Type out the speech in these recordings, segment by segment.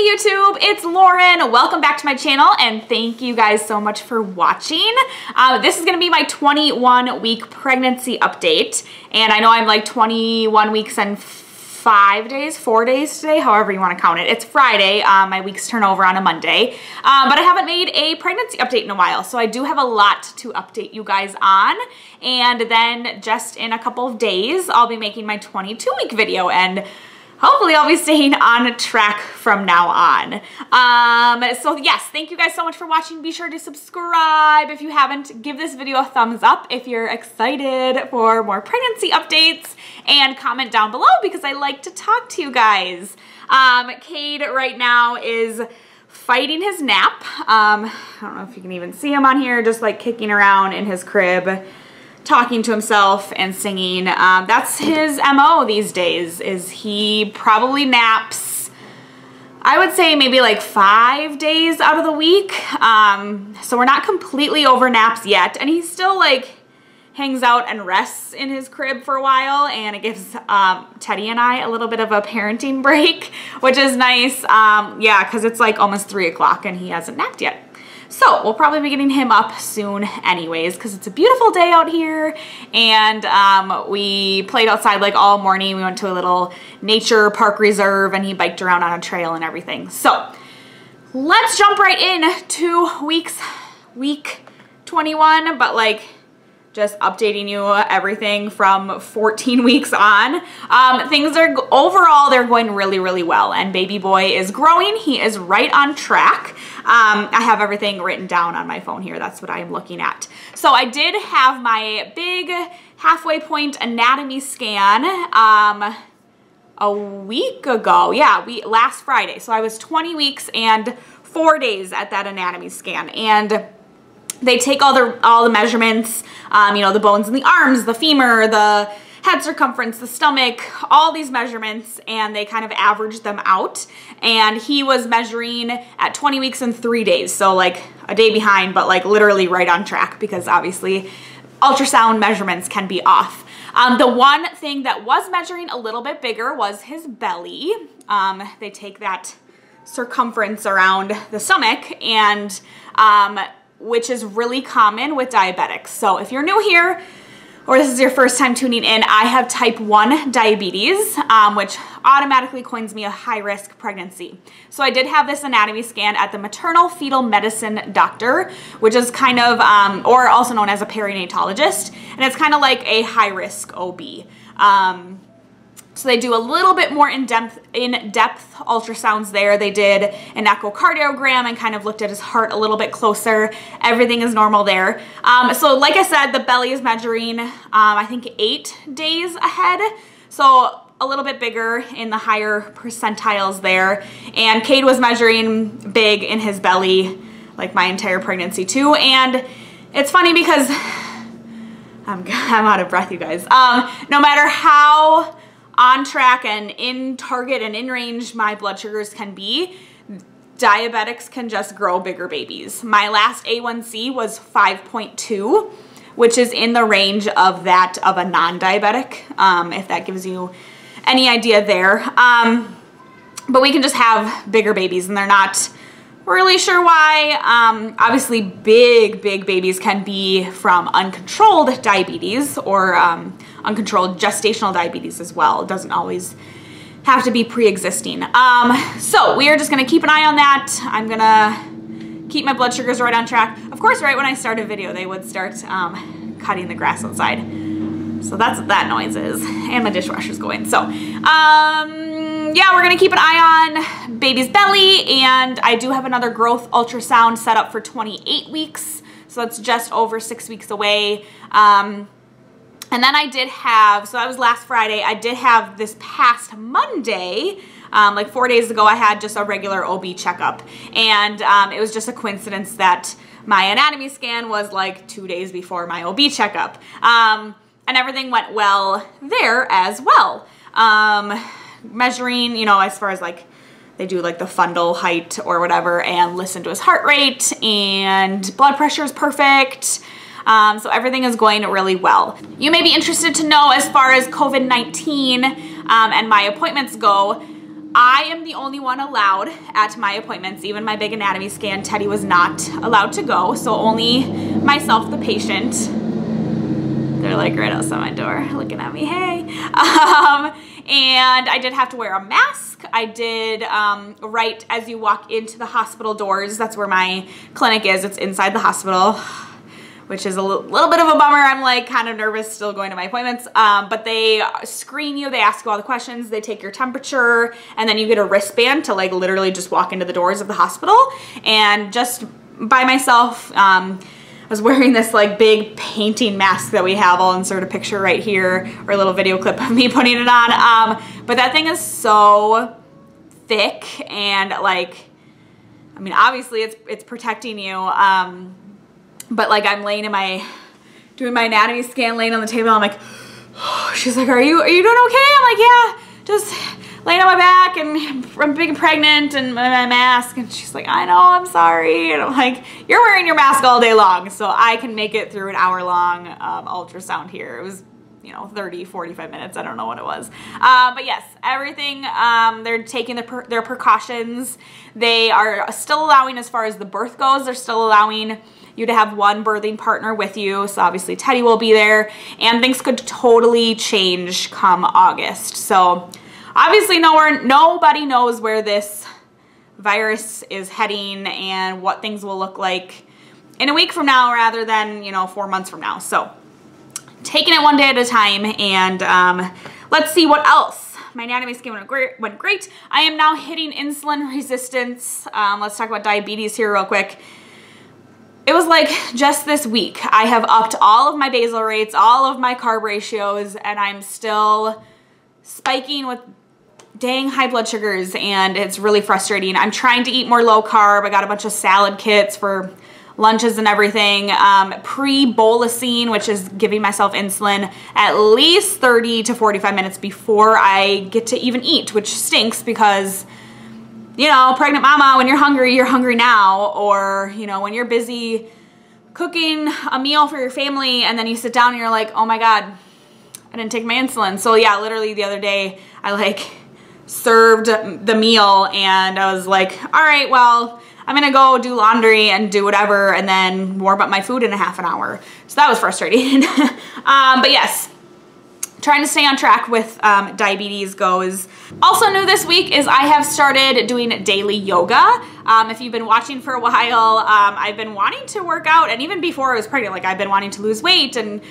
YouTube, it's Lauren. Welcome back to my channel and thank you guys so much for watching. This is gonna be my 21-week pregnancy update. And I know I'm like 21 weeks and 4 days today, however you wanna count it. It's Friday, my weeks turn over on a Monday. But I haven't made a pregnancy update in a while, so I do have a lot to update you guys on. And then just in a couple of days, I'll be making my 22-week video, and hopefully I'll be staying on track from now on. So yes, thank you guys so much for watching. Be sure to subscribe if you haven't. Give this video a thumbs up if you're excited for more pregnancy updates, and comment down below because I like to talk to you guys. Cade right now is fighting his nap. I don't know if you can even see him on here, just like kicking around in his crib, talking to himself and singing. That's his MO these days, is he probably naps, I would say maybe like 5 days out of the week. So we're not completely over naps yet, and he still like hangs out and rests in his crib for a while, and it gives Teddy and I a little bit of a parenting break, which is nice. Yeah, because it's like almost 3 o'clock and he hasn't napped yet. So we'll probably be getting him up soon anyways, because it's a beautiful day out here, and we played outside like all morning. We went to a little nature park reserve and he biked around on a trail and everything. So let's jump right in to week 21, but like just updating you everything from 14 weeks on. Things are, overall, they're going really, really well, and baby boy is growing. He is right on track. I have everything written down on my phone here. That's what I'm looking at. So I did have my big halfway point anatomy scan a week ago. Yeah, last Friday. So I was 20 weeks and 4 days at that anatomy scan, and they take all the measurements, you know, the bones in the arms, the femur, the head circumference, the stomach, all these measurements, and they kind of average them out. And he was measuring at 20 weeks and 3 days, so like a day behind, but like literally right on track, because obviously ultrasound measurements can be off. The one thing that was measuring a little bit bigger was his belly. They take that circumference around the stomach, and which is really common with diabetics. So if you're new here, or this is your first time tuning in, I have type 1 diabetes, which automatically coins me a high-risk pregnancy. So I did have this anatomy scan at the maternal fetal medicine doctor, which is kind of, or also known as a perinatologist, and it's kind of like a high-risk OB. So they do a little bit more in-depth ultrasounds there. They did an echocardiogram and kind of looked at his heart a little bit closer. Everything is normal there. So like I said, the belly is measuring, I think 8 days ahead. So a little bit bigger in the higher percentiles there. And Cade was measuring big in his belly like my entire pregnancy too. And it's funny because I'm out of breath, you guys. No matter how on track and in target and in range my blood sugars can be, diabetics can just grow bigger babies. My last A1C was 5.2, which is in the range of that of a non-diabetic, if that gives you any idea there. But we can just have bigger babies, and they're not really sure why. Obviously big babies can be from uncontrolled diabetes, or uncontrolled gestational diabetes as well. It doesn't always have to be pre-existing. So we are just gonna keep an eye on that. I'm gonna keep my blood sugars right on track. Of course, right when I start a video, they would start cutting the grass outside. So that's what that noise is. And my dishwasher's going. So, yeah, we're gonna keep an eye on baby's belly, and I do have another growth ultrasound set up for 28 weeks. So that's just over 6 weeks away. And then I did have, so that was last Friday, I did have this past Monday, like 4 days ago, I had just a regular OB checkup. And it was just a coincidence that my anatomy scan was like 2 days before my OB checkup. And everything went well there as well. Measuring, you know, as far as like, they do like the fundal height or whatever, and listen to his heart rate, and blood pressure is perfect. So everything is going really well. You may be interested to know, as far as COVID-19 and my appointments go, I am the only one allowed at my appointments. Even my big anatomy scan, Teddy was not allowed to go, so only myself, the patient. They're like right outside my door looking at me, hey. And I did have to wear a mask. I did, right as you walk into the hospital doors, that's where my clinic is, it's inside the hospital, which is a little bit of a bummer. I'm like kind of nervous still going to my appointments, but they screen you, they ask you all the questions, they take your temperature, and then you get a wristband to like literally just walk into the doors of the hospital. And just by myself, I was wearing this like big painting mask that we have. I'll insert a picture right here or a little video clip of me putting it on. But that thing is so thick and like, I mean, obviously it's protecting you. But like I'm laying in doing my anatomy scan, laying on the table. I'm like, oh. She's like, are you doing okay? I'm like, yeah, just laying on my back and I'm big and pregnant and my mask. And she's like, I know, I'm sorry. And I'm like, you're wearing your mask all day long, so I can make it through an hour-long ultrasound here. It was, you know, 30, 45 minutes. I don't know what it was. But yes, everything, they're taking their precautions. They are still allowing, as far as the birth goes, they're still allowing you to have one birthing partner with you. So obviously Teddy will be there, and things could totally change come August. So obviously nobody knows where this virus is heading and what things will look like in a week from now rather than, you know, 4 months from now. So taking it one day at a time, and let's see what else. My anatomy scan went great. I am now hitting insulin resistance. Let's talk about diabetes here real quick. It was like just this week, I have upped all of my basal rates, all of my carb ratios, and I'm still spiking with dang high blood sugars, and it's really frustrating. I'm trying to eat more low carb. I got a bunch of salad kits for lunches and everything. Pre-bolusing, which is giving myself insulin at least 30 to 45 minutes before I get to even eat, which stinks because, you know, pregnant mama, when you're hungry now, or, you know, when you're busy cooking a meal for your family and then you sit down and you're like, oh my God, I didn't take my insulin. So yeah, literally the other day I like served the meal and I was like, all right, well, I'm gonna go do laundry and do whatever and then warm up my food in a half an hour. So that was frustrating. But yes, trying to stay on track with diabetes goes. Also new this week is I have started doing daily yoga. If you've been watching for a while, I've been wanting to work out, and even before I was pregnant, like I've been wanting to lose weight and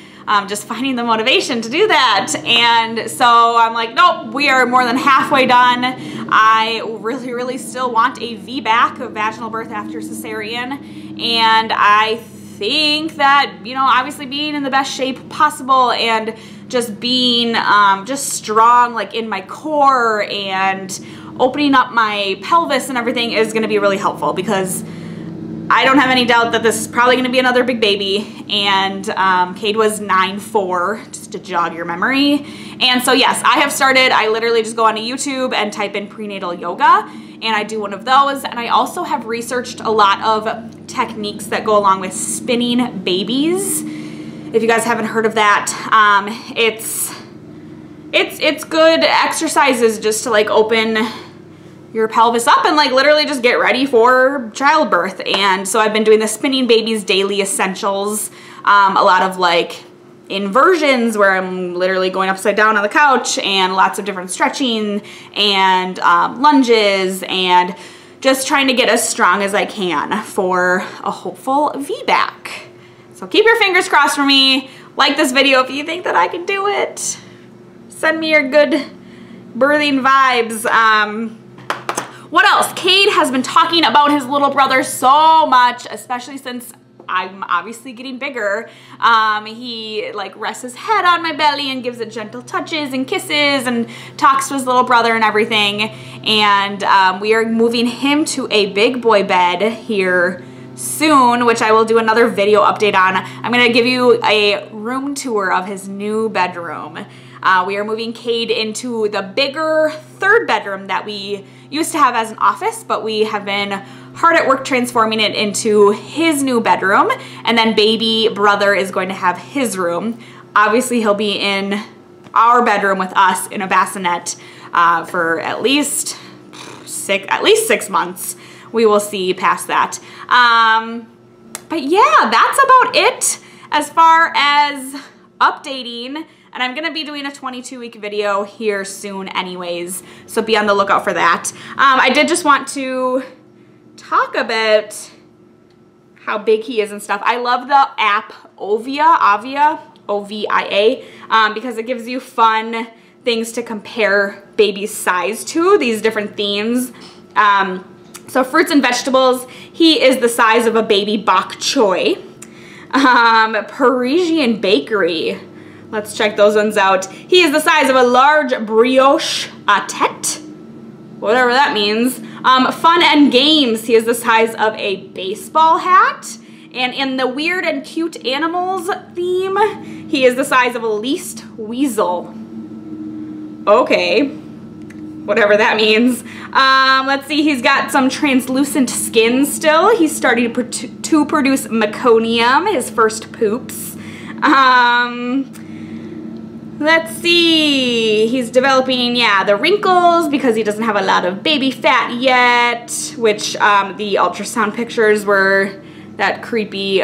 just finding the motivation to do that. And so I'm like, nope, we are more than halfway done. I really still want a VBAC, a vaginal birth after cesarean, and I think that, you know, obviously being in the best shape possible and just being just strong like in my core and opening up my pelvis and everything is going to be really helpful, because I don't have any doubt that this is probably going to be another big baby. And Cade was 9'4", just to jog your memory. And so yes, I have started. I literally just go onto YouTube and type in prenatal yoga, and I do one of those. And I also have researched a lot of techniques that go along with spinning babies. If you guys haven't heard of that, it's good exercises just to like open your pelvis up and like literally just get ready for childbirth. And so I've been doing the spinning babies daily essentials, a lot of like inversions where I'm literally going upside down on the couch, and lots of different stretching and lunges, and just trying to get as strong as I can for a hopeful VBAC. So keep your fingers crossed for me. Like this video if you think that I can do it. Send me your good birthing vibes. What else? Cade has been talking about his little brother so much, especially since I'm obviously getting bigger. He like rests his head on my belly and gives it gentle touches and kisses and talks to his little brother and everything. And we are moving him to a big boy bed here soon, which I will do another video update on. I'm gonna give you a room tour of his new bedroom. We are moving Cade into the bigger third bedroom that we used to have as an office, but we have been hard at work transforming it into his new bedroom. And then baby brother is going to have his room. Obviously he'll be in our bedroom with us in a bassinet for at least at least 6 months. We will see past that. But yeah, that's about it as far as updating. And I'm gonna be doing a 22-week video here soon anyways, so be on the lookout for that. I did just want to talk about how big he is and stuff. I love the app Ovia, O-V-I-A, because it gives you fun things to compare baby's size to, these different themes. So fruits and vegetables, he is the size of a baby bok choy. Parisian bakery, let's check those ones out. He is the size of a large brioche à tête, whatever that means. Fun and games, he is the size of a baseball hat. And in the weird and cute animals theme, he is the size of a least weasel. Okay, whatever that means. Let's see, he's got some translucent skin still. He's starting to produce meconium, his first poops. Let's see, he's developing, yeah, the wrinkles because he doesn't have a lot of baby fat yet, which the ultrasound pictures were that creepy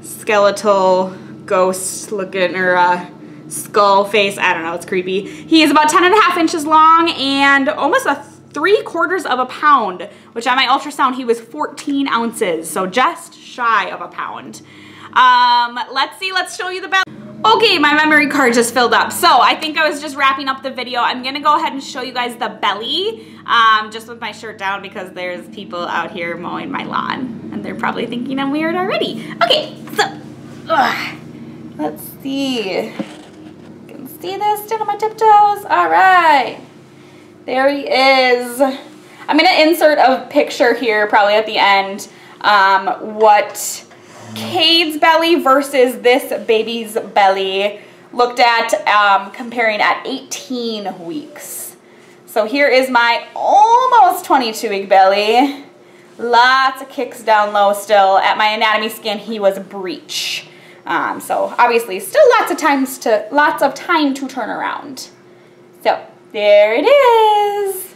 skeletal ghost looking, or skull face. I don't know, it's creepy. He is about 10.5 inches long and almost 3/4 of a pound, which on my ultrasound he was 14 ounces, so just shy of a pound. Let's see, let's show you the belly. Okay, my memory card just filled up, so I think I was just wrapping up the video. I'm gonna go ahead and show you guys the belly, just with my shirt down because there's people out here mowing my lawn and they're probably thinking I'm weird already. Okay, so let's see. See this? Stand on my tiptoes. All right. There he is. I'm going to insert a picture here probably at the end. What Cade's belly versus this baby's belly looked at, comparing at 18 weeks. So here is my almost 22-week belly. Lots of kicks down low still. At my anatomy scan, he was breech. So obviously still lots of time to turn around. So there it is.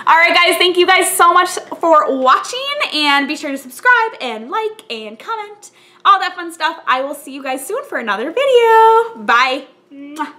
All right, guys, thank you guys so much for watching, and be sure to subscribe and like and comment, all that fun stuff. I will see you guys soon for another video. Bye. Mwah.